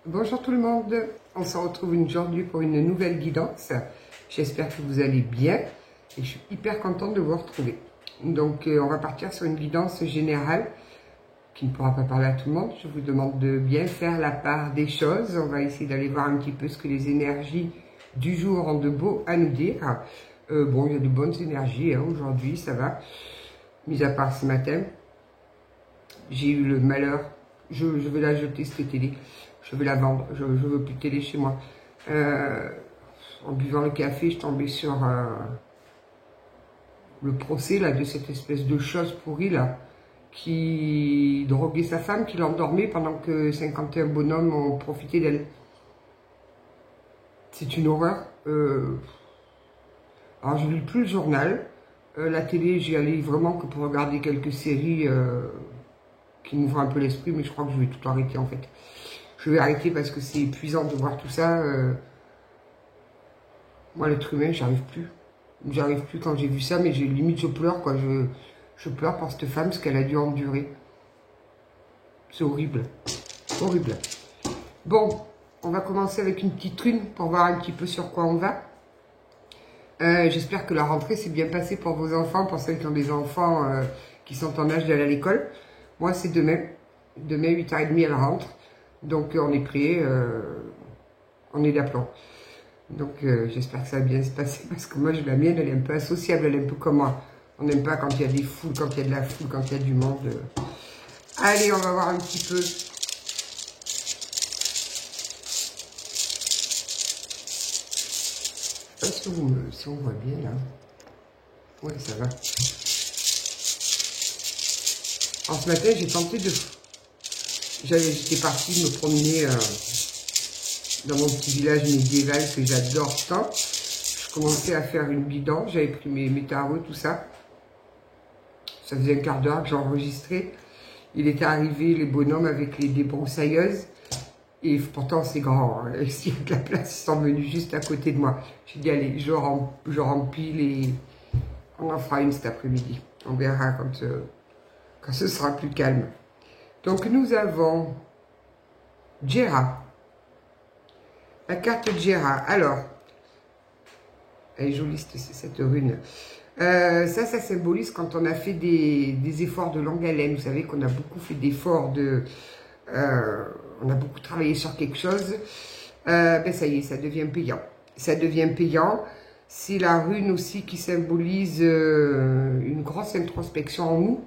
Bonjour tout le monde, on se retrouve aujourd'hui pour une nouvelle guidance. J'espère que vous allez bien et je suis hyper contente de vous retrouver. Donc on va partir sur une guidance générale qui ne pourra pas parler à tout le monde. Je vous demande de bien faire la part des choses. On va essayer d'aller voir un petit peu ce que les énergies du jour ont de beau à nous dire. Bon, il y a de bonnes énergies aujourd'hui, ça va. Mis à part ce matin, j'ai eu le malheur, je vais la jeter cette télé. Je vais la vendre, je veux plus de télé chez moi. En buvant le café, je tombais sur le procès là, de cette espèce de chose pourrie là, qui droguait sa femme, qui l'endormait pendant que 51 bonhommes ont profité d'elle. C'est une horreur. Alors je lis plus le journal. La télé, j'y allais vraiment que pour regarder quelques séries qui m'ouvrent un peu l'esprit, mais je crois que je vais tout arrêter en fait. Je vais arrêter parce que c'est épuisant de voir tout ça. Moi, l'être humain, j'arrive plus. J'arrive plus quand j'ai vu ça, mais limite je pleure, quoi. Je pleure pour cette femme, ce qu'elle a dû endurer. C'est horrible. Horrible. Bon, on va commencer avec une petite rune pour voir un petit peu sur quoi on va. J'espère que la rentrée s'est bien passée pour vos enfants, pour ceux qui ont des enfants qui sont en âge d'aller à l'école. Moi, c'est demain. Demain, 8h30, elle rentre. Donc on est prêt, on est d'aplomb. Donc j'espère que ça va bien se passer parce que moi, la mienne, elle est un peu associable, elle est un peu comme moi. On n'aime pas quand il y a des foules, quand il y a de la foule, quand il y a du monde. Allez, on va voir un petit peu. Je sais pas si on voit bien là. Oui, ça va. Alors ce matin, j'ai tenté de... J'étais partie me promener dans mon petit village médiéval que j'adore tant. Je commençais à faire une guidance, j'avais pris mes tarots, tout ça. Ça faisait un quart d'heure que j'enregistrais. Il était arrivé, les bonhommes avec les débroussailleuses. Et pourtant, c'est grand. Hein. S'il y a de la place, ils sont venus juste à côté de moi. J'ai dit, allez, je remplis les... On en fera une cet après-midi. On verra quand ce sera plus calme. Donc, nous avons Jera. La carte Jera. Alors, elle est jolie cette rune. Ça symbolise quand on a fait des efforts de longue haleine. Vous savez qu'on a beaucoup fait d'efforts, on a beaucoup travaillé sur quelque chose. Ben ça y est, ça devient payant. Ça devient payant. C'est la rune aussi qui symbolise une grosse introspection en nous.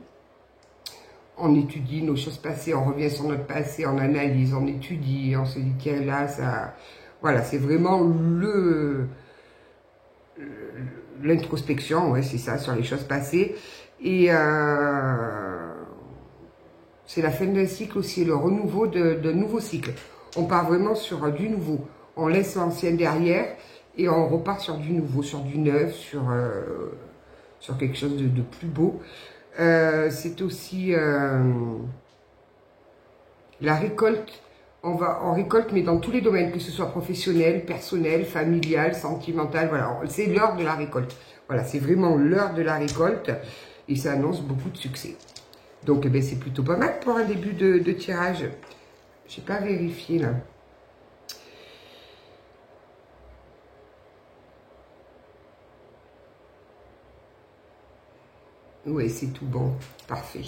On étudie nos choses passées, on revient sur notre passé, on analyse, on étudie, on se dit tiens là, ça... Voilà, c'est vraiment l'introspection, ouais, c'est ça, sur les choses passées. Et c'est la fin d'un cycle aussi, le renouveau d'un nouveau cycle. On part vraiment sur du nouveau. On laisse l'ancien derrière et on repart sur du nouveau, sur du neuf, sur quelque chose de plus beau. C'est aussi la récolte. On récolte, mais dans tous les domaines, que ce soit professionnel, personnel, familial, sentimental, voilà. C'est l'heure de la récolte. Voilà, c'est vraiment l'heure de la récolte et ça annonce beaucoup de succès. Donc, eh ben, c'est plutôt pas mal pour un début de tirage. Je n'ai pas vérifié, là. Oui, c'est tout bon. Parfait.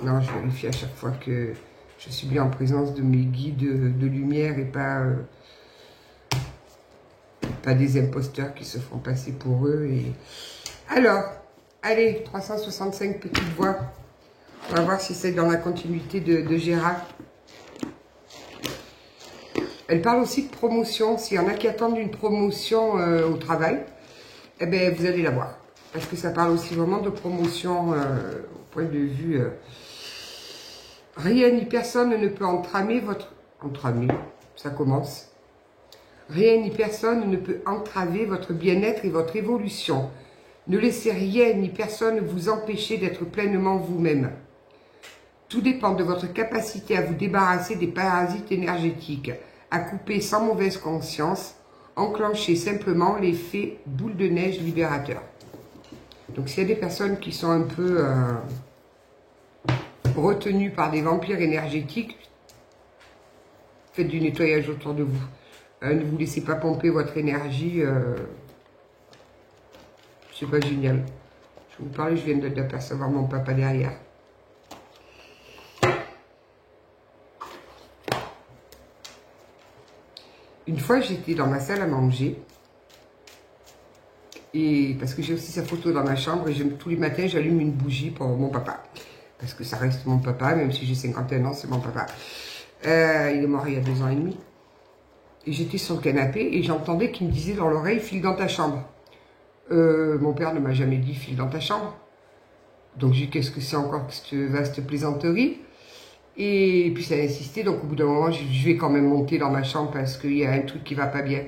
Non, je vérifie à chaque fois que je suis bien en présence de mes guides de lumière et pas des imposteurs qui se font passer pour eux. Alors, allez, 365 petites voix. On va voir si c'est dans la continuité de Gérard. Elle parle aussi de promotion. S'il y en a qui attendent une promotion au travail, eh ben, vous allez la voir. Parce que ça parle aussi vraiment de promotion au point de vue... rien ni personne ne peut entramer votre... Entramer, ça commence. Rien ni personne ne peut entraver votre bien-être et votre évolution. Ne laissez rien ni personne vous empêcher d'être pleinement vous-même. Tout dépend de votre capacité à vous débarrasser des parasites énergétiques, à couper sans mauvaise conscience, enclencher simplement l'effet boule de neige libérateur. Donc s'il y a des personnes qui sont un peu retenues par des vampires énergétiques, Faites du nettoyage autour de vous. Ne vous laissez pas pomper votre énergie. C'est pas génial. Je vous parlais, je viens d'apercevoir mon papa derrière. Une fois, j'étais dans ma salle à manger. Et parce que j'ai aussi sa photo dans ma chambre. Et tous les matins, j'allume une bougie pour mon papa. Parce que ça reste mon papa, même si j'ai 51 ans, c'est mon papa. Il est mort il y a 2 ans et demi. Et j'étais sur le canapé et j'entendais qu'il me disait dans l'oreille, file dans ta chambre. Mon père ne m'a jamais dit, file dans ta chambre. Donc j'ai dit, qu'est-ce que c'est encore que cette vaste plaisanterie? Et puis ça a insisté, donc au bout d'un moment, je vais quand même monter dans ma chambre parce qu'il y a un truc qui va pas bien.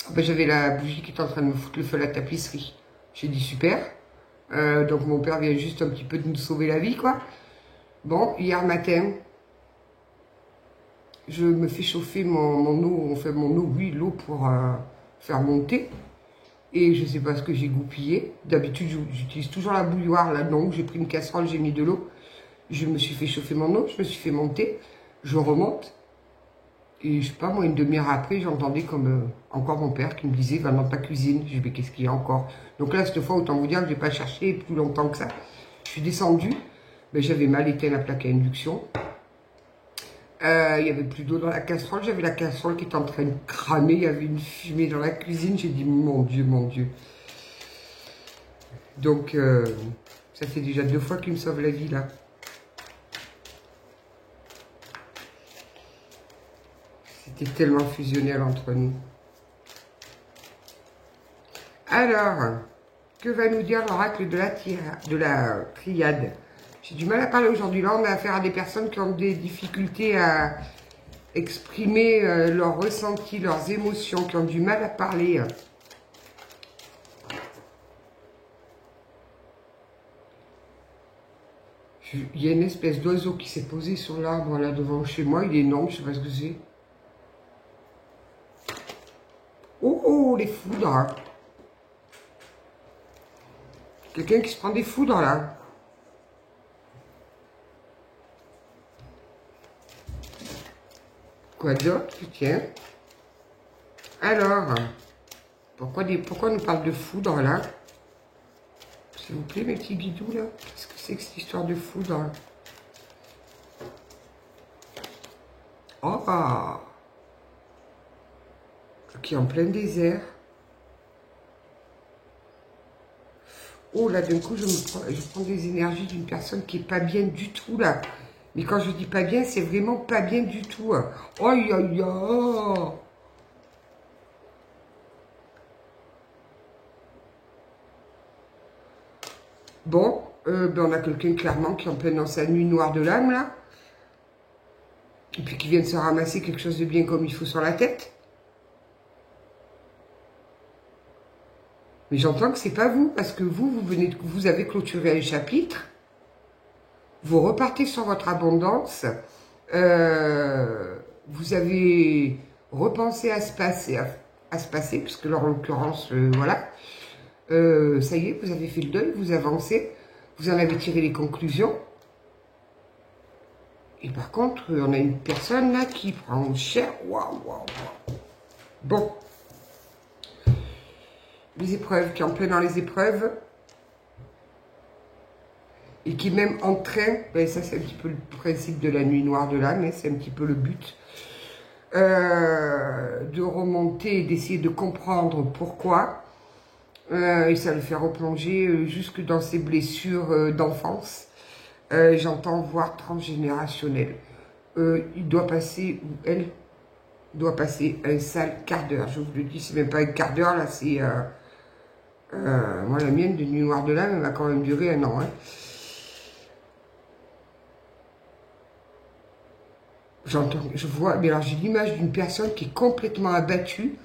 Ben, j'avais la bougie qui était en train de me foutre le feu à la tapisserie. J'ai dit, super. Donc mon père vient juste un petit peu de nous sauver la vie, quoi. Bon, hier matin, je me fais chauffer mon eau, enfin mon eau, oui, l'eau pour faire monter. Et je sais pas ce que j'ai goupillé. D'habitude, j'utilise toujours la bouilloire, là, donc j'ai pris une casserole, j'ai mis de l'eau. Je me suis fait chauffer mon eau, je me suis fait monter, je remonte. Et je sais pas, moi, une demi-heure après, j'entendais comme encore mon père qui me disait, va dans ta cuisine. Je dis, mais qu'est-ce qu'il y a encore? Donc là, cette fois, autant vous dire que j'ai pas cherché plus longtemps que ça. Je suis descendue, ben, j'avais mal éteint la plaque à induction. Il y avait plus d'eau dans la casserole, j'avais la casserole qui était en train de cramer, il y avait une fumée dans la cuisine, j'ai dit, mon Dieu, mon Dieu. Donc, ça fait déjà 2 fois qu'il me sauve la vie, là. C'était tellement fusionnel entre nous. Alors, que va nous dire l'oracle de la triade? J'ai du mal à parler aujourd'hui. Là, on a affaire à des personnes qui ont des difficultés à exprimer leurs ressentis, leurs émotions, qui ont du mal à parler. Il y a une espèce d'oiseau qui s'est posé sur l'arbre là devant chez moi. Il est énorme, je sais pas ce que c'est. Oh, oh, les foudres. Quelqu'un qui se prend des foudres là. Quoi d'autre? Tiens. Alors, pourquoi on nous parle de foudre là? S'il vous plaît, mes petits guidous là. Qu'est-ce que c'est que cette histoire de foudre? Oh! Qui est en plein désert. Oh là, d'un coup, je prends des énergies d'une personne qui est pas bien du tout là. Mais quand je dis pas bien, c'est vraiment pas bien du tout. Oh, aïe, aïe, aïe. Bon, ben on a quelqu'un clairement qui est en plein dans sa nuit noire de l'âme là. Et puis qui vient de se ramasser quelque chose de bien comme il faut sur la tête. Mais j'entends que c'est pas vous, parce que vous avez clôturé un chapitre. Vous repartez sur votre abondance. Vous avez repensé à se passer, parce que là, en l'occurrence, voilà. Ça y est, vous avez fait le deuil, vous avancez, vous en avez tiré les conclusions. Et par contre, on a une personne là qui prend cher. Waouh, waouh, waouh. Bon. Les épreuves, qui est en plein dans les épreuves. Et qui est même en train, ben ça c'est un petit peu le principe de la nuit noire de l'âme, hein, c'est un petit peu le but, de remonter et d'essayer de comprendre pourquoi. Et ça le fait replonger jusque dans ses blessures d'enfance. J'entends voir transgénérationnel. Il doit passer, ou elle doit passer un sale quart d'heure. Je vous le dis, c'est même pas un quart d'heure, là, c'est... moi, la mienne de nuit noire de l'âme, elle va quand même durer 1 an. Hein. Je vois, mais alors j'ai l'image d'une personne qui est complètement abattue,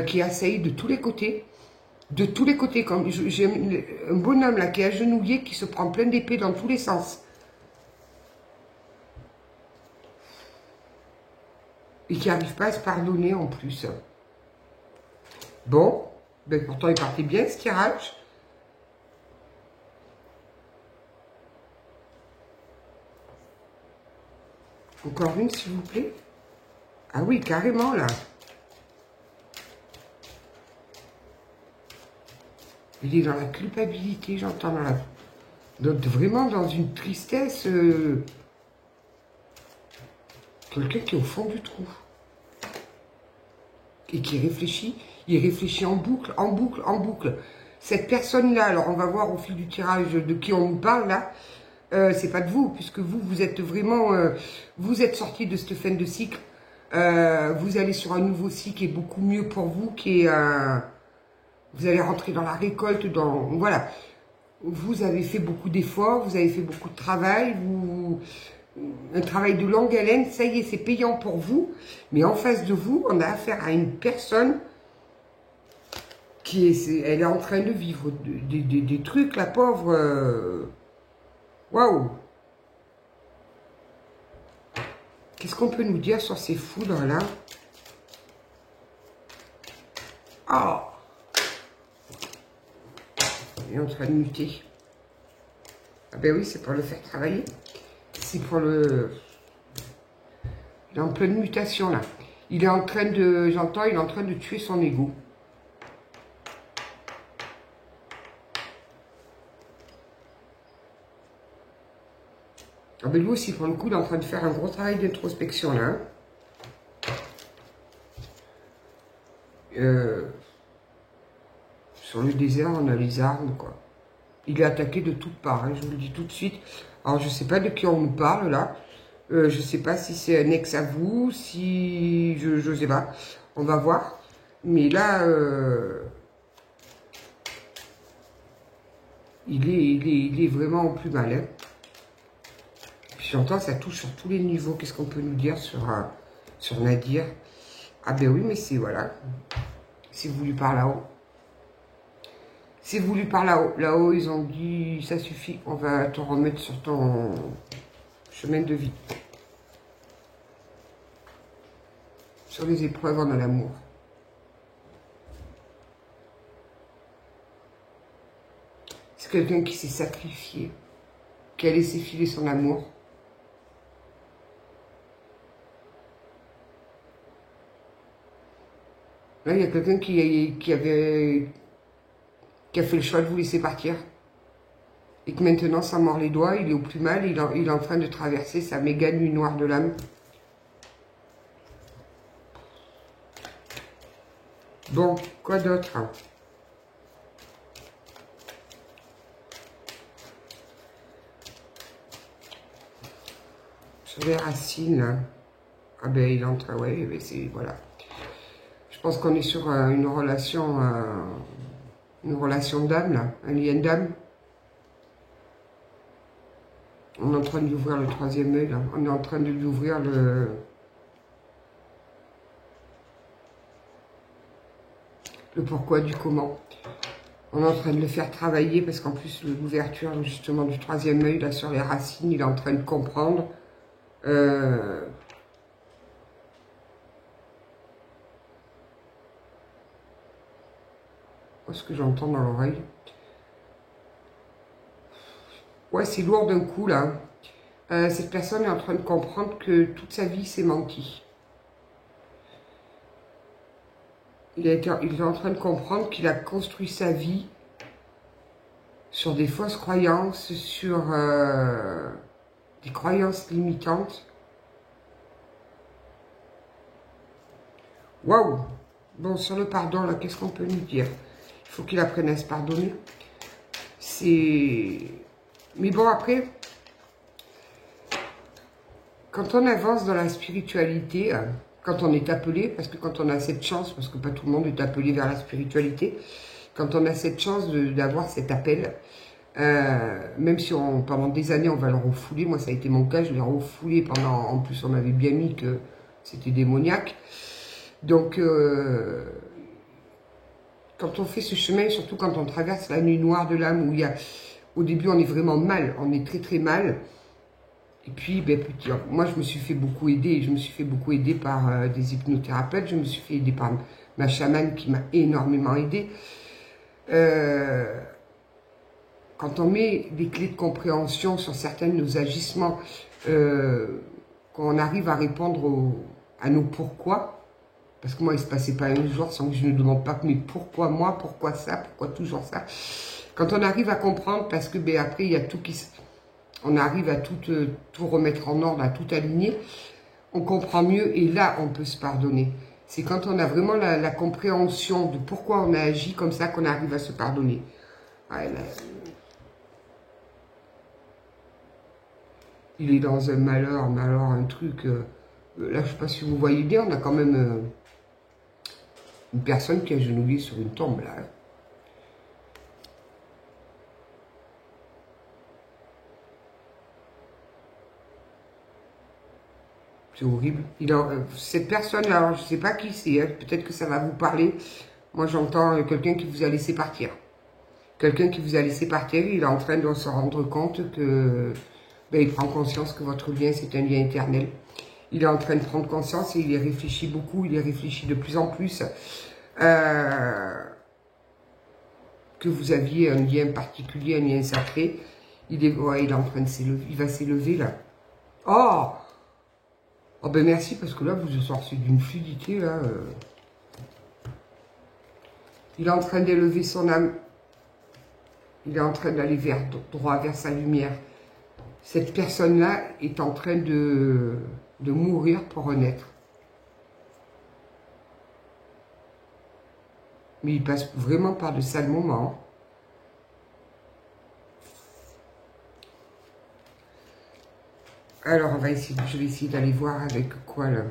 qui est assaillie de tous les côtés. De tous les côtés, comme j'ai un bonhomme là qui est agenouillé, qui se prend plein d'épées dans tous les sens. Et qui n'arrive pas à se pardonner en plus. Bon, ben pourtant il partait bien ce tirage. Encore une s'il vous plaît. Ah oui, carrément, là. Il est dans la culpabilité, j'entends dans la... Donc, vraiment dans une tristesse... Quelqu'un qui est au fond du trou. Et qui réfléchit. Il réfléchit en boucle, en boucle, en boucle. Cette personne-là, alors on va voir au fil du tirage de qui on nous parle, là. C'est pas de vous, puisque vous, vous êtes vraiment... vous êtes sorti de cette fin de cycle. Vous allez sur un nouveau cycle qui est beaucoup mieux pour vous, qui est... vous allez rentrer dans la récolte, dans... Voilà. Vous avez fait beaucoup d'efforts, vous avez fait beaucoup de travail, un travail de longue haleine, ça y est, c'est payant pour vous. Mais en face de vous, on a affaire à une personne qui est... Elle est en train de vivre des trucs, la pauvre... Waouh! Qu'est-ce qu'on peut nous dire sur ces foudres-là? Oh! Il est en train de muter. Ah ben oui, c'est pour le faire travailler. C'est pour le... Il est en pleine mutation, là. Il est en train de... J'entends, il est en train de tuer son ego. Ah ben lui aussi, pour le coup, il est en train de faire un gros travail d'introspection, là. Sur le désert, on a les armes, quoi. Il est attaqué de toutes parts, hein, je vous le dis tout de suite. Alors, je ne sais pas de qui on nous parle, là. Je ne sais pas si c'est un ex à vous, si... Je ne sais pas. On va voir. Mais là... il est vraiment au plus mal, hein. Puis j'entends, ça touche sur tous les niveaux. Qu'est-ce qu'on peut nous dire sur Nadir? Ah ben oui, mais c'est... Voilà. C'est voulu par là-haut. C'est voulu par là-haut. Là-haut, ils ont dit, ça suffit, on va te remettre sur ton chemin de vie. Sur les épreuves, on a l'amour. C'est quelqu'un qui s'est sacrifié, qui a laissé filer son amour. Là, il y a quelqu'un qui a fait le choix de vous laisser partir. Et que maintenant, ça mord les doigts, il est au plus mal, il est en train de traverser sa méga nuit noire de l'âme. Bon, quoi d'autre? Sur les racines, là. Ah ben, il entre, ouais, mais c'est, voilà. Je pense qu'on est sur une relation d'âme, là, un lien d'âme. On est en train de lui ouvrir le troisième œil, là. On est en train de lui ouvrir le pourquoi du comment. On est en train de le faire travailler, parce qu'en plus, l'ouverture, justement, du troisième œil, là, sur les racines, il est en train de comprendre. Qu'est-ce que j'entends dans l'oreille? Ouais, c'est lourd d'un coup, là. Cette personne est en train de comprendre que toute sa vie, c'est menti. Il est en train de comprendre qu'il a construit sa vie sur des fausses croyances, sur des croyances limitantes. Waouh! Bon, sur le pardon, là, qu'est-ce qu'on peut nous dire? Il faut qu'il apprenne à se pardonner. C'est... Mais bon, après, quand on avance dans la spiritualité, quand on est appelé, parce que quand on a cette chance, parce que pas tout le monde est appelé vers la spiritualité, quand on a cette chance d'avoir cet appel, même si pendant des années on va le refouler, moi ça a été mon cas, je l'ai refoulé pendant, en plus on avait bien mis que c'était démoniaque. Donc, quand on fait ce chemin, surtout quand on traverse la nuit noire de l'âme, où il y a, au début on est vraiment mal, on est très très mal. Et puis, ben, moi je me suis fait beaucoup aider, je me suis fait beaucoup aider par des hypnothérapeutes, je me suis fait aider par ma chamane qui m'a énormément aidé. Quand on met des clés de compréhension sur certains de nos agissements, qu'on arrive à répondre à nos pourquoi. Parce que moi, il ne se passait pas un jour sans que je ne demande pas, mais pourquoi moi, pourquoi ça, pourquoi toujours ça. Quand on arrive à comprendre, parce que ben, après, il y a tout qui... On arrive à tout remettre en ordre, à tout aligner, on comprend mieux et là, on peut se pardonner. C'est quand on a vraiment la compréhension de pourquoi on a agi comme ça qu'on arrive à se pardonner. Ouais, là, il est dans un malheur, un truc... là, je ne sais pas si vous voyez bien, on a quand même une personne qui est agenouillée sur une tombe, là. C'est horrible. Cette personne-là, alors je ne sais pas qui c'est, hein, peut-être que ça va vous parler. Moi, j'entends quelqu'un qui vous a laissé partir. Quelqu'un qui vous a laissé partir, il est en train de se rendre compte que... Ben, il prend conscience que votre lien, c'est un lien éternel. Il est en train de prendre conscience et il y réfléchit beaucoup, il y réfléchit de plus en plus. Que vous aviez un lien particulier, un lien sacré. Il est en train de s'élever, il va s'élever là. Oh! Oh ben merci, parce que là, vous sortez d'une fluidité, là. Il est en train d'élever son âme. Il est en train d'aller droit vers sa lumière. Cette personne-là est en train de mourir pour renaître. Mais il passe vraiment par de sales moments. Alors, je vais essayer d'aller voir avec quoi, là.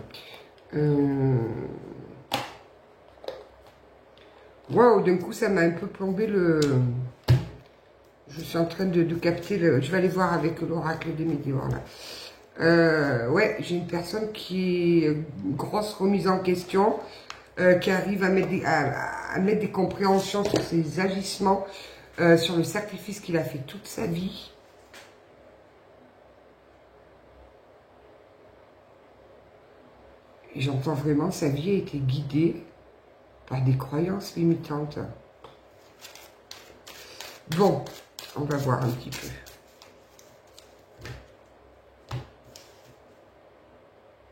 Waouh, d'un coup, ça m'a un peu plombé le... Je suis en train de capter le... Je vais aller voir avec l'oracle des météores, là. Ouais, j'ai une personne qui est une grosse remise en question, qui arrive à mettre des compréhensions sur ses agissements, sur le sacrifice qu'il a fait toute sa vie. Et j'entends vraiment, sa vie a été guidée par des croyances limitantes. Bon, on va voir un petit peu.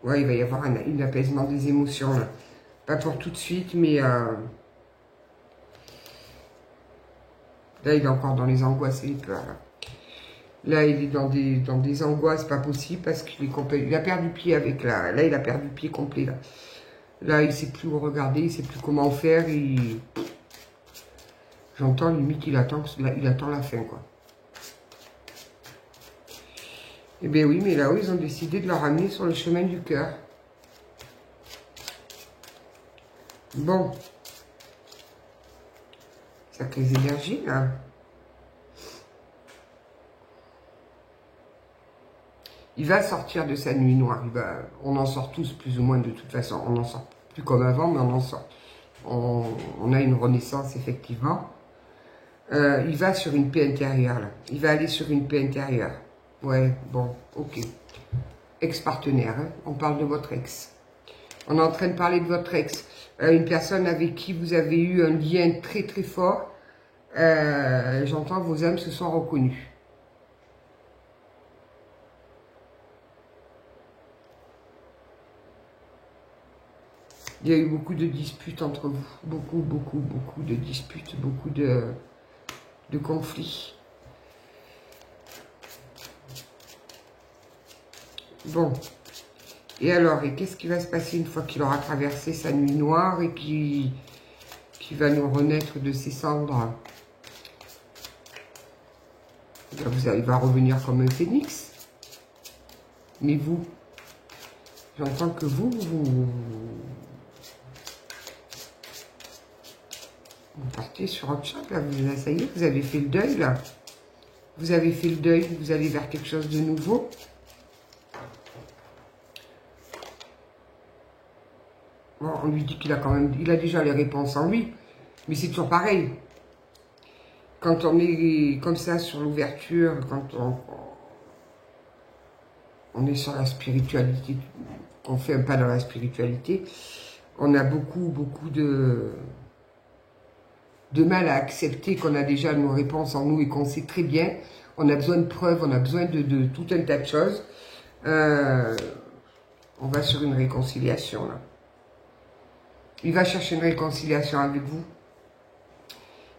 Ouais, il va y avoir un apaisement des émotions, là. Pas pour tout de suite, mais... là, il est encore dans les angoisses et les peurs, là. Là, il est dans des angoisses pas possibles parce qu'il est complet. Il a perdu pied avec là, il a perdu pied complet, là. Là, il ne sait plus où regarder, il ne sait plus comment faire. J'entends limite, il attend la fin, quoi. Eh bien oui, mais là-haut, ils ont décidé de le ramener sur le chemin du cœur. Bon. Sacrées énergies, là. Il va sortir de sa nuit noire. On en sort tous, plus ou moins, de toute façon. On n'en sort plus comme avant, mais on en sort. On a une renaissance, effectivement. Il va sur une paix intérieure, là. Il va aller sur une paix intérieure. Ouais, bon, ok. Ex-partenaire, hein. On parle de votre ex. On est en train de parler de votre ex. Une personne avec qui vous avez eu un lien très très fort. J'entends vos âmes se sont reconnues. Il y a eu beaucoup de disputes entre vous. Beaucoup de disputes, beaucoup de conflits. Bon. Et alors, qu'est-ce qui va se passer une fois qu'il aura traversé sa nuit noire et qui va nous renaître de ses cendres? Il va revenir comme un phénix. Mais vous, j'entends que vous partez sur autre chose, là. Ça y est, vous avez fait le deuil, là. Vous avez fait le deuil, vous allez vers quelque chose de nouveau. Bon, on lui dit qu'il a quand même... Il a déjà les réponses en lui. Mais c'est toujours pareil. Quand on est comme ça sur l'ouverture, quand on est sur la spiritualité, on fait un pas dans la spiritualité, on a beaucoup de mal à accepter qu'on a déjà nos réponses en nous et qu'on sait très bien. On a besoin de preuves, on a besoin de tout un tas de choses. On va sur une réconciliation, là. Il va chercher une réconciliation avec vous.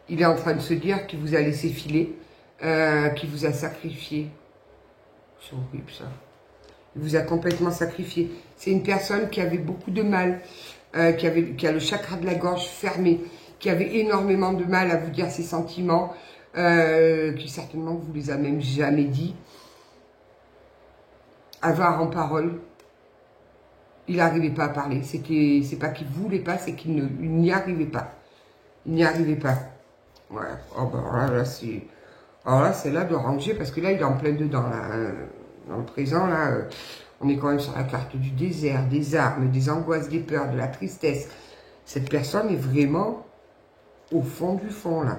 Il est en train de se dire qu'il vous a laissé filer, qu'il vous a sacrifié. C'est horrible, ça. Il vous a complètement sacrifié. C'est une personne qui avait beaucoup de mal, qui a le chakra de la gorge fermé, qui avait énormément de mal à vous dire ses sentiments, qui certainement vous les a même jamais dit. Avare en parole. Il n'arrivait pas à parler. C'est pas qu'il voulait pas, c'est qu'il n'y arrivait pas. Il n'y arrivait pas. Voilà. Oh ben alors là, c'est là de ranger, parce que là, il est en plein dedans, là. Dans le présent, là, on est quand même sur la carte du désert, des armes, des angoisses, des peurs, de la tristesse. Cette personne est vraiment au fond du fond, là.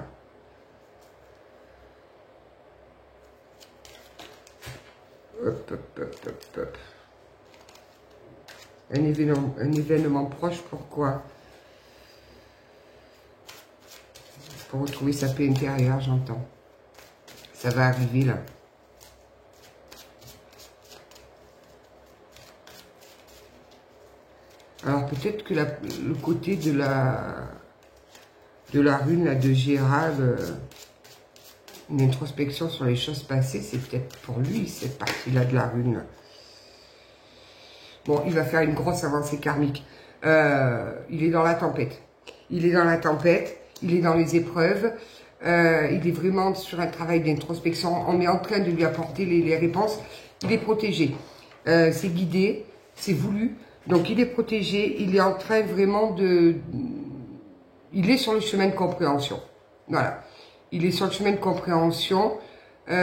Hop, hop, hop, hop, hop. Un événement proche, pourquoi? Pour retrouver sa paix intérieure, j'entends. Ça va arriver, là. Alors, peut-être que le côté de la rune, là, de Gérald, une introspection sur les choses passées, c'est peut-être pour lui, cette partie-là de la rune. Bon, il va faire une grosse avancée karmique. Il est dans la tempête. Il est dans la tempête, il est dans les épreuves, il est vraiment sur un travail d'introspection. On est en train de lui apporter les réponses. Il est protégé. C'est guidé, c'est voulu. Donc, il est protégé. Il est en train vraiment de... Il est sur le chemin de compréhension. Voilà. Il est sur le chemin de compréhension. Il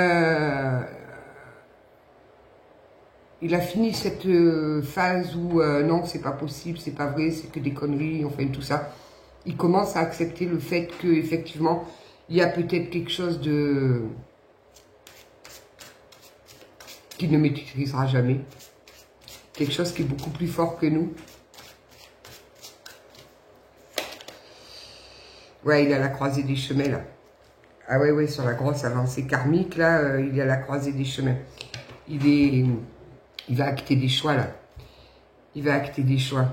a fini cette phase où non, c'est pas possible, c'est pas vrai, c'est que des conneries, enfin tout ça. Il commence à accepter le fait que effectivement, il y a peut-être quelque chose de qu'il ne maîtrisera jamais. Quelque chose qui est beaucoup plus fort que nous. Ouais, il est à la croisée des chemins, là. Ah ouais, ouais, sur la grosse avancée karmique, là, il est à la croisée des chemins. Il va acter des choix, là. Il va acter des choix.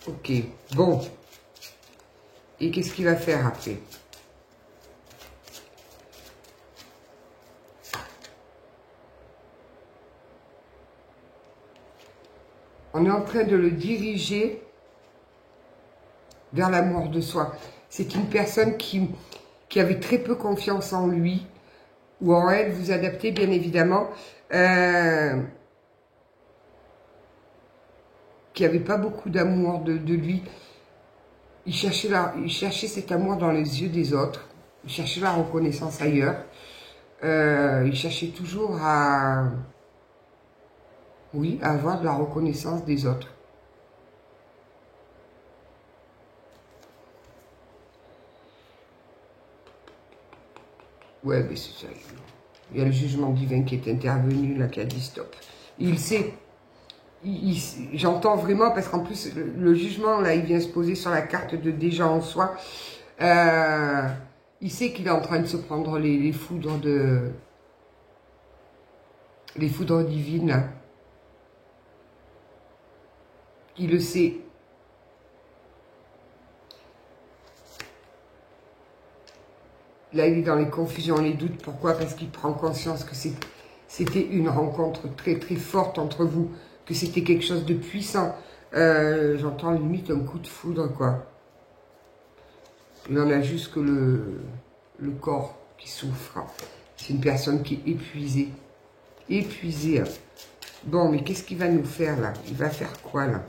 Ok, bon. Et qu'est-ce qu'il va faire après? On est en train de le diriger vers l'amour de soi. C'est une personne qui avait très peu confiance en lui, ou en elle, vous adaptez bien évidemment, qui n'avait pas beaucoup d'amour de lui. Il cherchait cet amour dans les yeux des autres, il cherchait la reconnaissance ailleurs, il cherchait toujours à... Oui, à avoir de la reconnaissance des autres. Ouais, mais c'est ça. Il y a le jugement divin qui est intervenu, là, qui a dit stop. Il sait. J'entends vraiment, parce qu'en plus, le jugement, là, il vient se poser sur la carte de déjà en soi. Il sait qu'il est en train de se prendre les foudres de... Les foudres divines, là. Il le sait. Là, il est dans les confusions, les doutes. Pourquoi? Parce qu'il prend conscience que c'était une rencontre très, très forte entre vous. Que c'était quelque chose de puissant. J'entends limite un coup de foudre, quoi. Il en a juste que le corps qui souffre. C'est une personne qui est épuisée. Épuisée. Bon, mais qu'est-ce qu'il va nous faire, là? Il va faire quoi, là?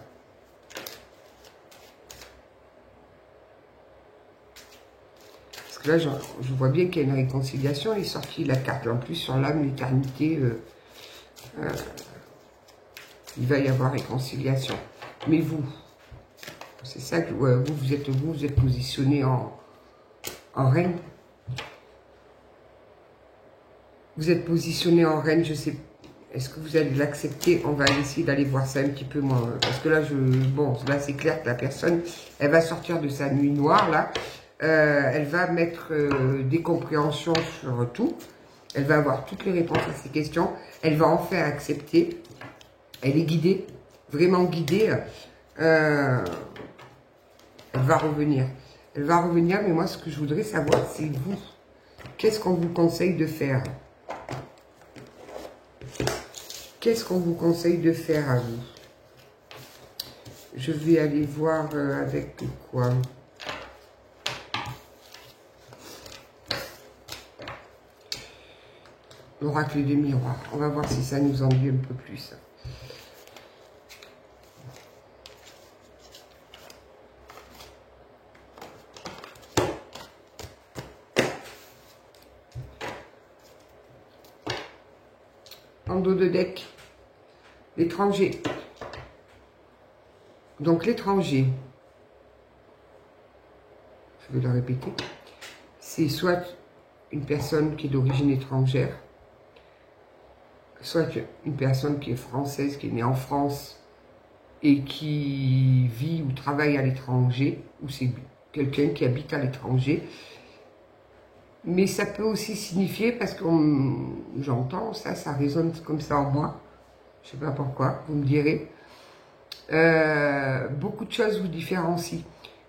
Là, je vois bien qu'il y a une réconciliation. Il est sorti la carte en plus sur l'âme, l'éternité. Il va y avoir réconciliation. Mais vous, c'est ça que vous êtes positionné en reine. Vous êtes positionné en reine, je sais. Est-ce que vous allez l'accepter? On va essayer d'aller voir ça un petit peu moins. Parce que là, bon, là, c'est clair que la personne, elle va sortir de sa nuit noire, là. Elle va mettre des compréhensions sur tout. Elle va avoir toutes les réponses à ces questions. Elle va enfin accepter. Elle est guidée, vraiment guidée. Elle va revenir. Elle va revenir, mais moi, ce que je voudrais savoir, c'est vous. Qu'est-ce qu'on vous conseille de faire? Qu'est-ce qu'on vous conseille de faire à vous? Je vais aller voir avec quoi? L'oracle des miroirs. On va voir si ça nous en dit un peu plus. En dos de deck, l'étranger. Donc l'étranger, je vais le répéter, c'est soit une personne qui est d'origine étrangère, soit une personne qui est française, qui est née en France et qui vit ou travaille à l'étranger, ou c'est quelqu'un qui habite à l'étranger. Mais ça peut aussi signifier, parce que j'entends ça résonne comme ça en moi, je ne sais pas pourquoi, vous me direz, beaucoup de choses vous différencient,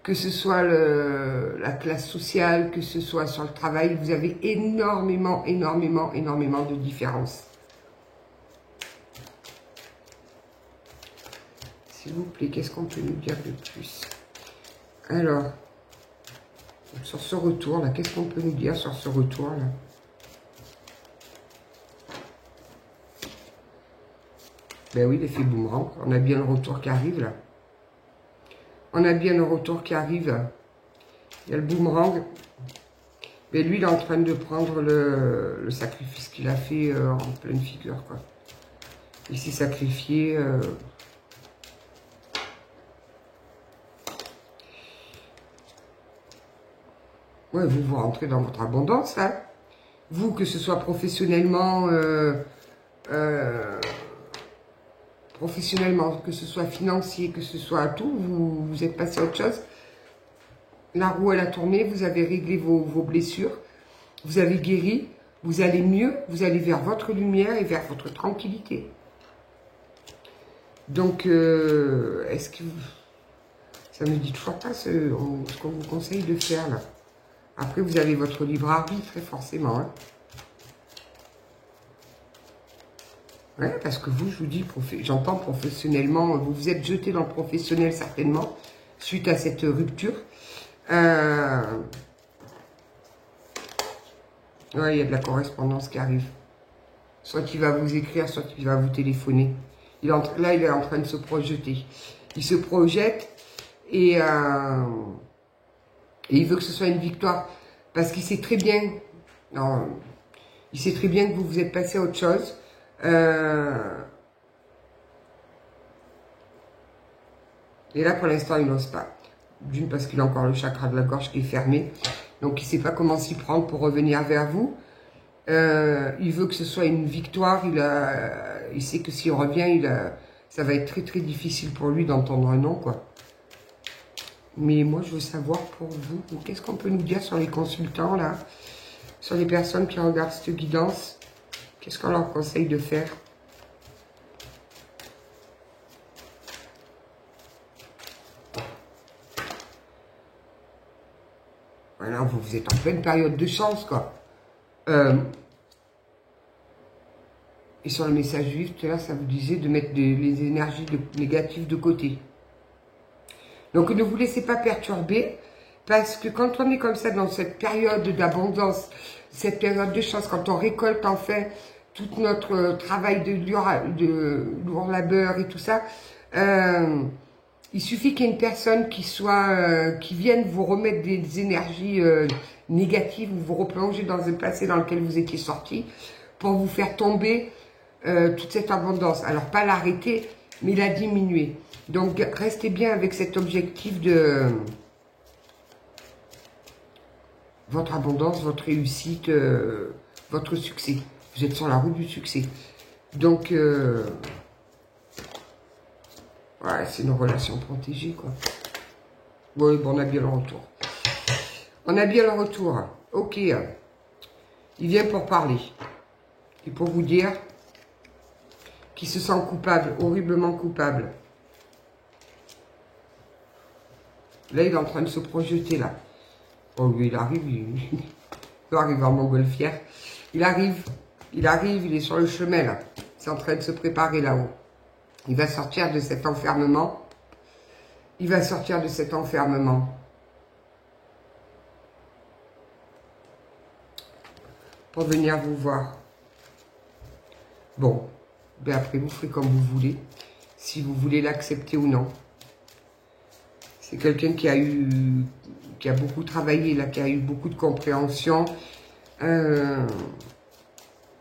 que ce soit la classe sociale, que ce soit sur le travail, vous avez énormément de différences. S'il vous plaît, qu'est-ce qu'on peut nous dire de plus? Alors, sur ce retour là, qu'est-ce qu'on peut nous dire sur ce retour là? Ben oui, l'effet boomerang, on a bien le retour qui arrive là. On a bien le retour qui arrive. Il y a le boomerang. Mais lui, il est en train de prendre le sacrifice qu'il a fait en pleine figure, quoi. Il s'est sacrifié. Ouais, vous rentrez dans votre abondance, hein. Vous, que ce soit professionnellement, que ce soit financier, que ce soit tout, vous êtes passé à autre chose. La roue, elle a tourné, vous avez réglé vos blessures, vous avez guéri, vous allez mieux, vous allez vers votre lumière et vers votre tranquillité. Donc, est-ce que ça ne dit toujours pas ce qu'on vous conseille de faire là? Après, vous avez votre libre arbitre, très forcément. Hein. Ouais, parce que vous, je vous dis, j'entends professionnellement, vous vous êtes jeté dans le professionnel certainement, suite à cette rupture. Ouais, il y a de la correspondance qui arrive. Soit il va vous écrire, soit il va vous téléphoner. Là, il est en train de se projeter. Il se projette et il veut que ce soit une victoire. Parce qu'il sait très bien, non, il sait très bien que vous vous êtes passé à autre chose. Et là, pour l'instant, il n'ose pas. D'une, parce qu'il a encore le chakra de la gorge qui est fermé. Donc, il ne sait pas comment s'y prendre pour revenir vers vous. Il veut que ce soit une victoire. Il sait que s'il revient, ça va être très difficile pour lui d'entendre un non, quoi. Mais moi, je veux savoir pour vous, qu'est-ce qu'on peut nous dire sur les consultants, là, sur les personnes qui regardent cette guidance? Qu'est-ce qu'on leur conseille de faire? Voilà, vous êtes en pleine période de chance, quoi. Et sur le message juif, tout à l'heure, ça vous disait de mettre les énergies négatives de côté. Donc, ne vous laissez pas perturber, parce que quand on est comme ça, dans cette période d'abondance, cette période de chance, quand on récolte enfin tout notre travail de lourd labeur et tout ça, il suffit qu'il y ait une personne qui vienne vous remettre des énergies négatives, ou vous replonger dans un passé dans lequel vous étiez sorti, pour vous faire tomber toute cette abondance. Alors, pas l'arrêter, mais la diminuer. Donc, restez bien avec cet objectif de votre abondance, votre réussite, votre succès. Vous êtes sur la route du succès. Donc, ouais, c'est une relation protégée, quoi. Oui, bon, on a bien le retour. On a bien le retour. Ok. Il vient pour parler. Et pour vous dire qu'il se sent coupable, horriblement coupable. Là, il est en train de se projeter, là. Oh, lui, il arrive, il arrive en montgolfière. Il arrive, il est sur le chemin, là. C'est en train de se préparer, là-haut. Il va sortir de cet enfermement. Il va sortir de cet enfermement. Pour venir vous voir. Bon, ben après, vous ferez comme vous voulez. Si vous voulez l'accepter ou non. C'est quelqu'un qui a beaucoup travaillé, là, qui a eu beaucoup de compréhension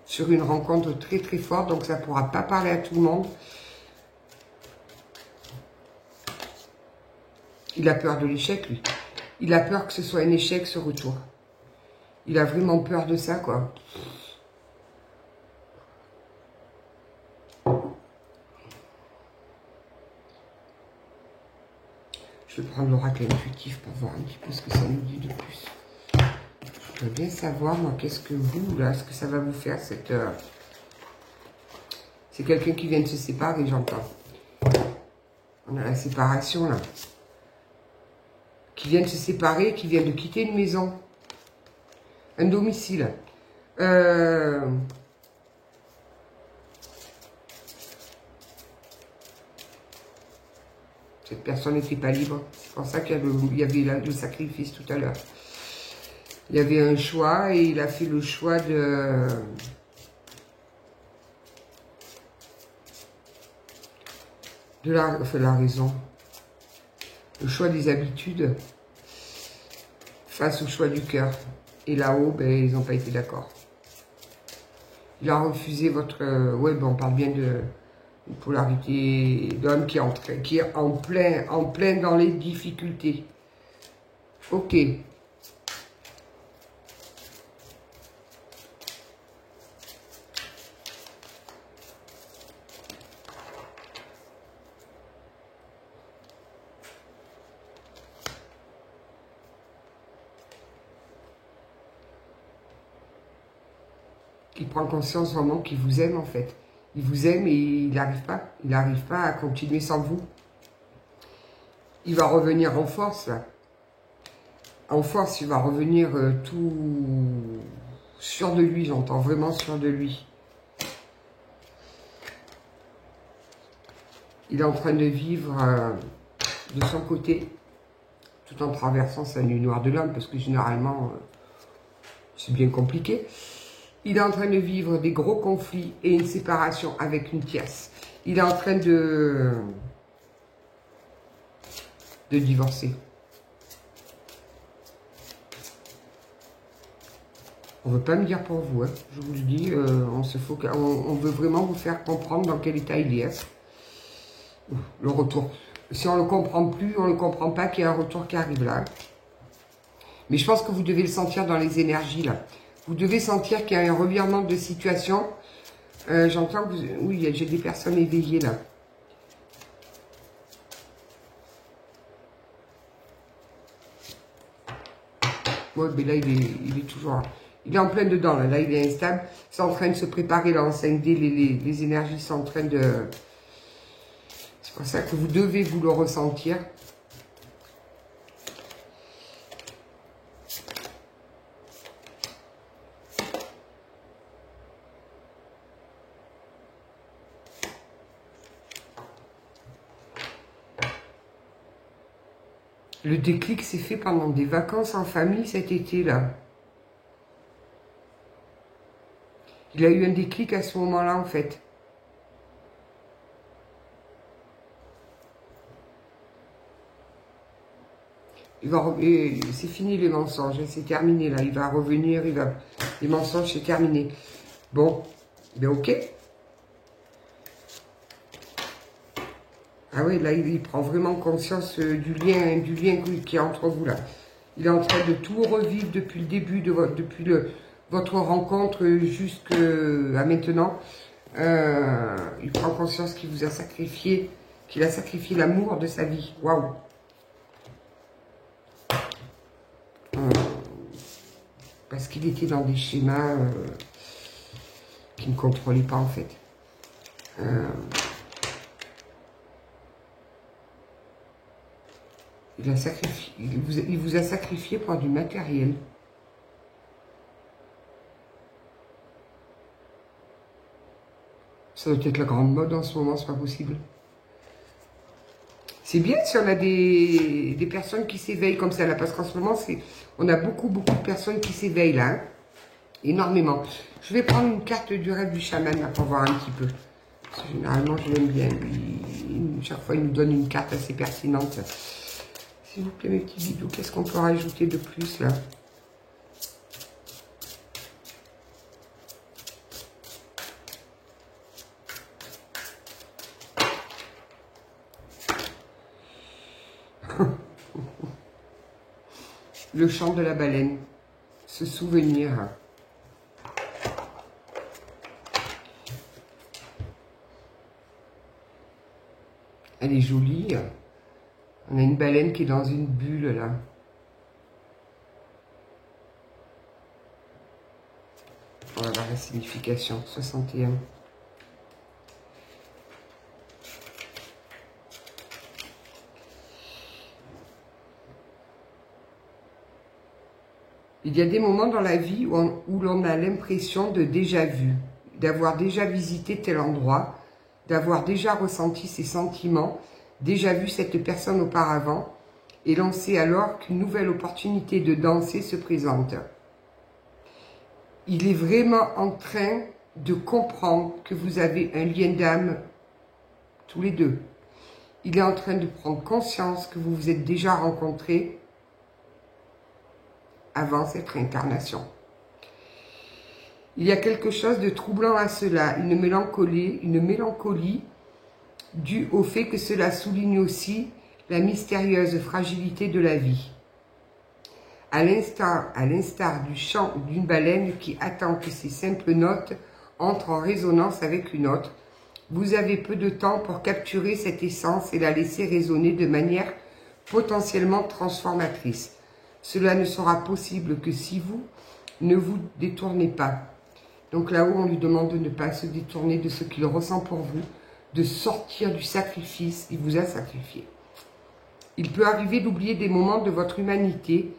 sur une rencontre très très forte, donc ça ne pourra pas parler à tout le monde. Il a peur de l'échec, lui. Il a peur que ce soit un échec, ce retour. Il a vraiment peur de ça, quoi. Je vais prendre l'oracle intuitif pour voir un petit peu ce que ça nous dit de plus. Je veux bien savoir, moi, qu'est-ce que vous, là, ce que ça va vous faire, cette... C'est quelqu'un qui vient de se séparer, j'entends. On a la séparation, là. Qui vient de se séparer, qui vient de quitter une maison. Un domicile. Cette personne n'était pas libre. C'est pour ça qu'il y avait le sacrifice tout à l'heure. Il y avait un choix et il a fait le choix de la raison. Le choix des habitudes face au choix du cœur. Et là-haut, ben, ils n'ont pas été d'accord. Il a refusé votre... ouais, ben, on parle bien de une polarité d'homme qui est en plein dans les difficultés. Ok. Il prend conscience vraiment qu'il vous aime, en fait. Il vous aime et il n'arrive pas. Il n'arrive pas à continuer sans vous. Il va revenir en force, là. En force, il va revenir tout sûr de lui, j'entends vraiment sûr de lui. Il est en train de vivre de son côté, tout en traversant sa nuit noire de l'homme, parce que généralement, c'est bien compliqué. Il est en train de vivre des gros conflits et une séparation avec une tierce. Il est en train de divorcer. On ne veut pas me dire pour vous, hein. Je vous le dis, on veut vraiment vous faire comprendre dans quel état il est. Le retour. Si on ne le comprend plus, on ne le comprend pas qu'il y a un retour qui arrive là. Mais je pense que vous devez le sentir dans les énergies là. Vous devez sentir qu'il y a un revirement de situation. J'entends que oui, j'ai des personnes éveillées là. Ouais, mais là, il est toujours là. Il est en plein dedans, là. Là, il est instable. C'est en train de se préparer, là, en 5D. Les énergies sont en train de... C'est pour ça que vous devez vous le ressentir. Le déclic s'est fait pendant des vacances en famille cet été-là. Il a eu un déclic à ce moment-là, en fait. C'est fini les mensonges, c'est terminé là. Il va revenir, les mensonges, c'est terminé. Bon, ben ok. Ah oui, là, il prend vraiment conscience du lien qui est entre vous là. Il est en train de tout revivre depuis le début, depuis votre rencontre jusqu'à maintenant. Il prend conscience qu'il vous a sacrifié, qu'il a sacrifié l'amour de sa vie. Waouh! Parce qu'il était dans des schémas qui ne contrôlait pas en fait. Il vous a sacrifié pour du matériel. Ça doit être la grande mode en ce moment, c'est pas possible. C'est bien si on a des personnes qui s'éveillent comme ça là, parce qu'en ce moment, on a beaucoup de personnes qui s'éveillent là, hein, énormément. Je vais prendre une carte du rêve du chaman là, pour voir un petit peu. Parce que généralement, je l'aime bien. Chaque fois, il nous donne une carte assez pertinente. S'il vous plaît, mes petits bidous, qu'est-ce qu'on peut rajouter de plus là? Le chant de la baleine, se souvenir. Elle est jolie. On a une baleine qui est dans une bulle là. On va voir la signification. 61. Il y a des moments dans la vie où l'on a l'impression de déjà vu, d'avoir déjà visité tel endroit, d'avoir déjà ressenti ces sentiments, déjà vu cette personne auparavant, et l'on sait alors qu'une nouvelle opportunité de danser se présente. Il est vraiment en train de comprendre que vous avez un lien d'âme tous les deux. Il est en train de prendre conscience que vous vous êtes déjà rencontrés avant cette réincarnation. Il y a quelque chose de troublant à cela, une mélancolie due au fait que cela souligne aussi la mystérieuse fragilité de la vie. À l'instar du chant d'une baleine qui attend que ses simples notes entrent en résonance avec une autre, vous avez peu de temps pour capturer cette essence et la laisser résonner de manière potentiellement transformatrice. Cela ne sera possible que si vous ne vous détournez pas. Donc là-haut, on lui demande de ne pas se détourner de ce qu'il ressent pour vous, de sortir du sacrifice. Il vous a sacrifié. Il peut arriver d'oublier des moments de votre humanité,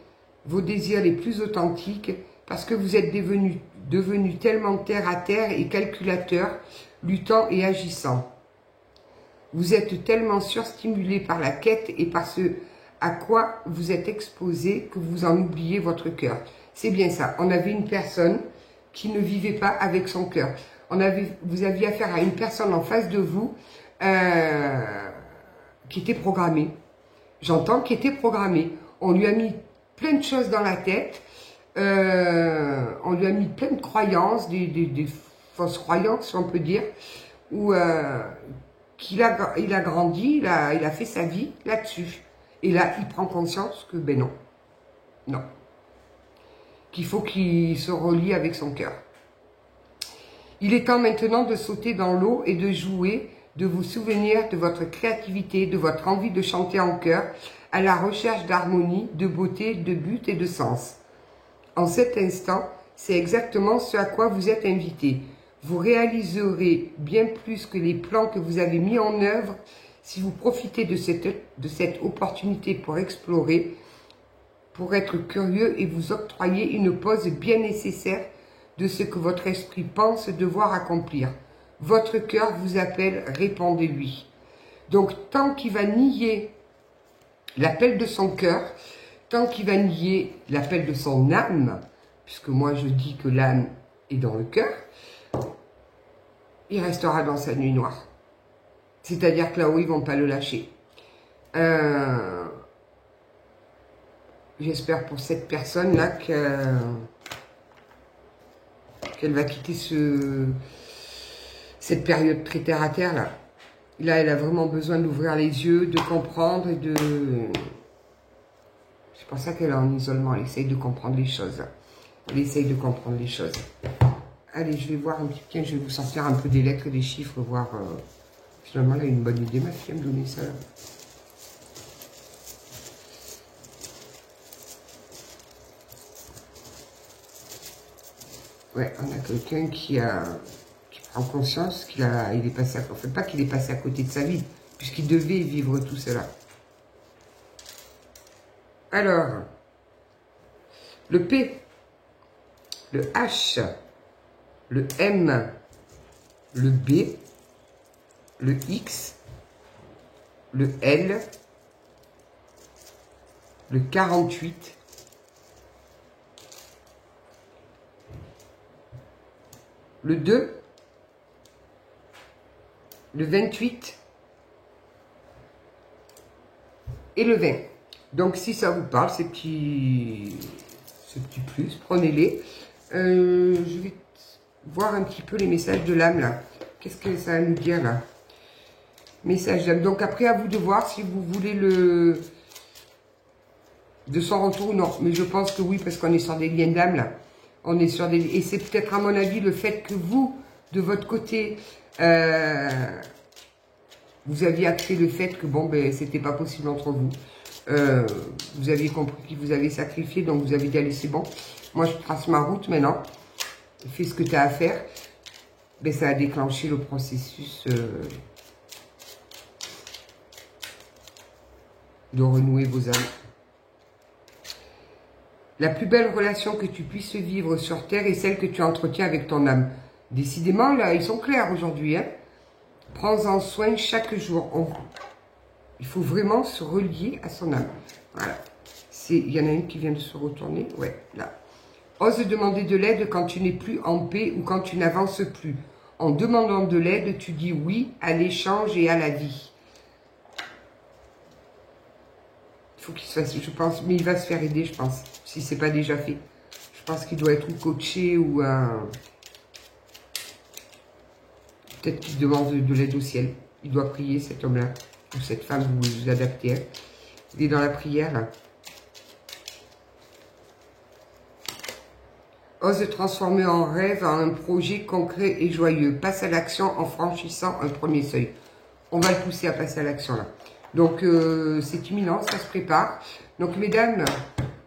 vos désirs les plus authentiques, parce que vous êtes devenu tellement terre à terre et calculateur, luttant et agissant. Vous êtes tellement surstimulé par la quête et par ce à quoi vous êtes exposé que vous en oubliez votre cœur. C'est bien ça. On avait une personne qui ne vivait pas avec son cœur. Vous aviez affaire à une personne en face de vous qui était programmée. J'entends qui était programmée. On lui a mis plein de choses dans la tête. On lui a mis plein de croyances, des fausses croyances, si on peut dire, où il a grandi, il a fait sa vie là-dessus. Et là, il prend conscience que, ben non, non, qu'il faut qu'il se relie avec son cœur. Il est temps maintenant de sauter dans l'eau et de jouer, de vous souvenir de votre créativité, de votre envie de chanter en chœur, à la recherche d'harmonie, de beauté, de but et de sens. En cet instant, c'est exactement ce à quoi vous êtes invité. Vous réaliserez bien plus que les plans que vous avez mis en œuvre si vous profitez de cette opportunité pour explorer, pour être curieux et vous octroyer une pause bien nécessaire de ce que votre esprit pense devoir accomplir. Votre cœur vous appelle, répondez-lui. Donc, tant qu'il va nier l'appel de son cœur, tant qu'il va nier l'appel de son âme, puisque moi je dis que l'âme est dans le cœur, il restera dans sa nuit noire. C'est-à-dire que là-haut, ils ne vont pas le lâcher. J'espère pour cette personne-là qu'elle va quitter cette période très terre-à-terre, là. Là, elle a vraiment besoin d'ouvrir les yeux, de comprendre et de... C'est pour ça qu'elle est en isolement, elle essaye de comprendre les choses. Elle essaye de comprendre les choses. Allez, je vais voir un petit peu, je vais vous sortir un peu des lettres et des chiffres, voir... Finalement, elle a une bonne idée, ma fille, à me donner ça. Ouais, on a quelqu'un qui a prend conscience qu'il est passé à... En fait, pas qu'il est passé à côté de sa vie, puisqu'il devait vivre tout cela. Alors, le P, le H, le M, le B, le X, le L, le 48, le 2, le 28 et le 20. Donc, si ça vous parle, ces petits plus, prenez-les. Je vais voir un petit peu les messages de l'âme, là. Qu'est-ce que ça va nous dire, là? Message d'âme. Donc, après, à vous de voir si vous voulez de son retour ou non. Mais je pense que oui, parce qu'on est sur des liens d'âme, là. On est sur des... Et c'est peut-être, à mon avis, le fait que vous, de votre côté, vous aviez acté le fait que, bon, ben, c'était pas possible entre vous. Vous aviez compris qu'il vous avait sacrifié, donc vous avez dit, allez, c'est bon. Moi, je trace ma route maintenant. Fais ce que tu as à faire. Ben, ça a déclenché le processus de renouer vos âmes. La plus belle relation que tu puisses vivre sur Terre est celle que tu entretiens avec ton âme. Décidément, là, ils sont clairs aujourd'hui. Hein. Prends-en soin chaque jour. Il faut vraiment se relier à son âme. Voilà. Il y en a une qui vient de se retourner. Ouais, là. Ose demander de l'aide quand tu n'es plus en paix ou quand tu n'avances plus. En demandant de l'aide, tu dis oui à l'échange et à la vie. Il faut qu'il se fasse, je pense, mais il va se faire aider, je pense, si ce n'est pas déjà fait. Je pense qu'il doit être coaché ou peut-être qu'il demande de l'aide au ciel. Il doit prier, cet homme-là, ou cette femme, vous vous adaptez. Hein. Il est dans la prière, là. Ose transformer en rêve en un projet concret et joyeux. Passe à l'action en franchissant un premier seuil. On va le pousser à passer à l'action, là. Donc, c'est imminent, ça se prépare. Donc, mesdames,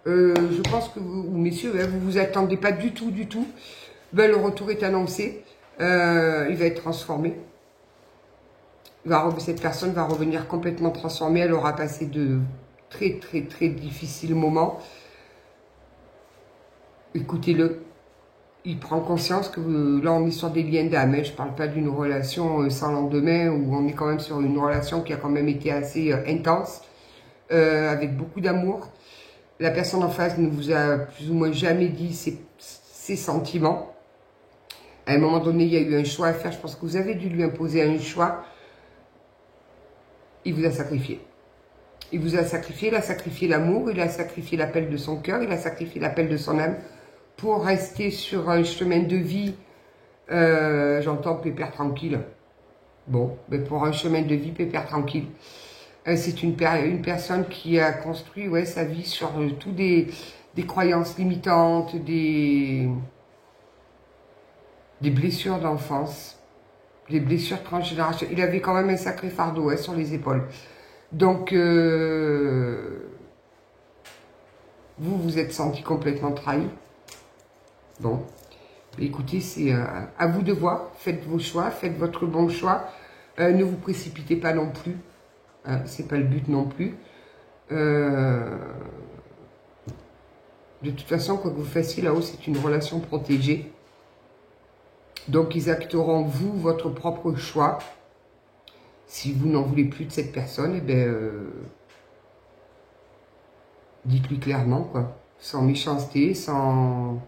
je pense que vous, ou messieurs, hein, vous vous attendez pas du tout, du tout. Ben, le retour est annoncé. Il va être transformé. Cette personne va revenir complètement transformée. Elle aura passé de très, très, très difficiles moments. Écoutez-le. Il prend conscience que là, on est sur des liens d'âme. Hein. Je ne parle pas d'une relation sans lendemain, où on est quand même sur une relation qui a quand même été assez intense, avec beaucoup d'amour. La personne en face ne vous a plus ou moins jamais dit ses sentiments. À un moment donné, il y a eu un choix à faire. Je pense que vous avez dû lui imposer un choix. Il vous a sacrifié. Il vous a sacrifié, il a sacrifié l'amour, il a sacrifié l'appel de son cœur, il a sacrifié l'appel de son âme pour rester sur un chemin de vie, j'entends pépère tranquille. Bon, mais pour un chemin de vie pépère tranquille. C'est une personne qui a construit sa vie sur tout des croyances limitantes, des blessures d'enfance, des blessures transgénérationnelles. Il avait quand même un sacré fardeau sur les épaules. Donc, vous vous êtes senti complètement trahi. Bon, écoutez, c'est à vous de voir. Faites vos choix, faites votre bon choix. Ne vous précipitez pas non plus. C'est pas le but non plus. De toute façon, quoi que vous fassiez là-haut, c'est une relation protégée. Donc, ils acteront, vous, votre propre choix. Si vous n'en voulez plus de cette personne, eh bien, dites-lui clairement, quoi. Sans méchanceté, sans...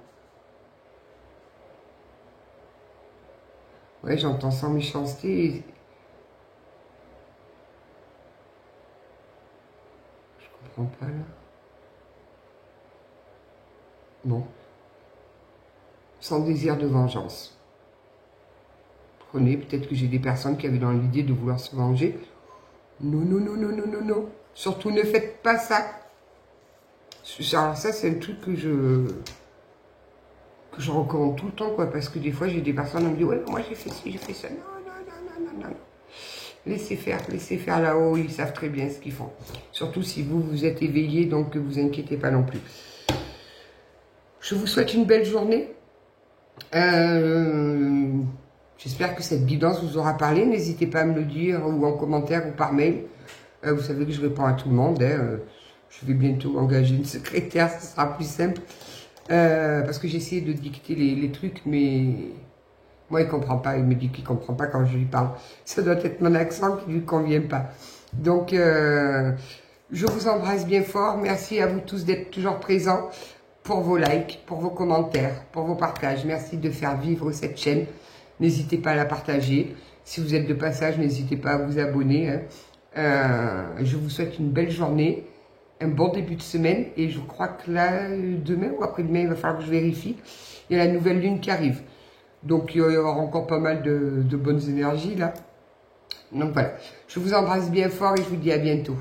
Ouais, j'entends sans méchanceté. Je comprends pas, là. Bon. Sans désir de vengeance. Prenez, peut-être que j'ai des personnes qui avaient dans l'idée de vouloir se venger. Non, non, non, non, non, non, non. Surtout, ne faites pas ça. Alors ça, c'est un truc que je recommande tout le temps, quoi. Parce que des fois, j'ai des personnes qui me disent, ouais, moi, j'ai fait ci, j'ai fait ça. Non, non, non, non, non, non. Laissez faire là-haut. Ils savent très bien ce qu'ils font. Surtout si vous êtes éveillé, donc ne vous inquiétez pas non plus. Je vous souhaite une belle journée. J'espère que cette guidance vous aura parlé. N'hésitez pas à me le dire ou en commentaire ou par mail. Vous savez que je réponds à tout le monde. Hein. Je vais bientôt engager une secrétaire, ce sera plus simple. Parce que j'ai essayé de dicter les trucs, mais moi, il ne comprend pas. Il me dit qu'il ne comprend pas quand je lui parle. Ça doit être mon accent qui ne lui convient pas. Donc, je vous embrasse bien fort. Merci à vous tous d'être toujours présents pour vos likes, pour vos commentaires, pour vos partages. Merci de faire vivre cette chaîne. N'hésitez pas à la partager. Si vous êtes de passage, n'hésitez pas à vous abonner. Hein. Je vous souhaite une belle journée, un bon début de semaine. Et je crois que là, demain ou après-demain, il va falloir que je vérifie. Il y a la nouvelle lune qui arrive. Donc, il y aura encore pas mal de bonnes énergies là. Donc voilà. Je vous embrasse bien fort et je vous dis à bientôt.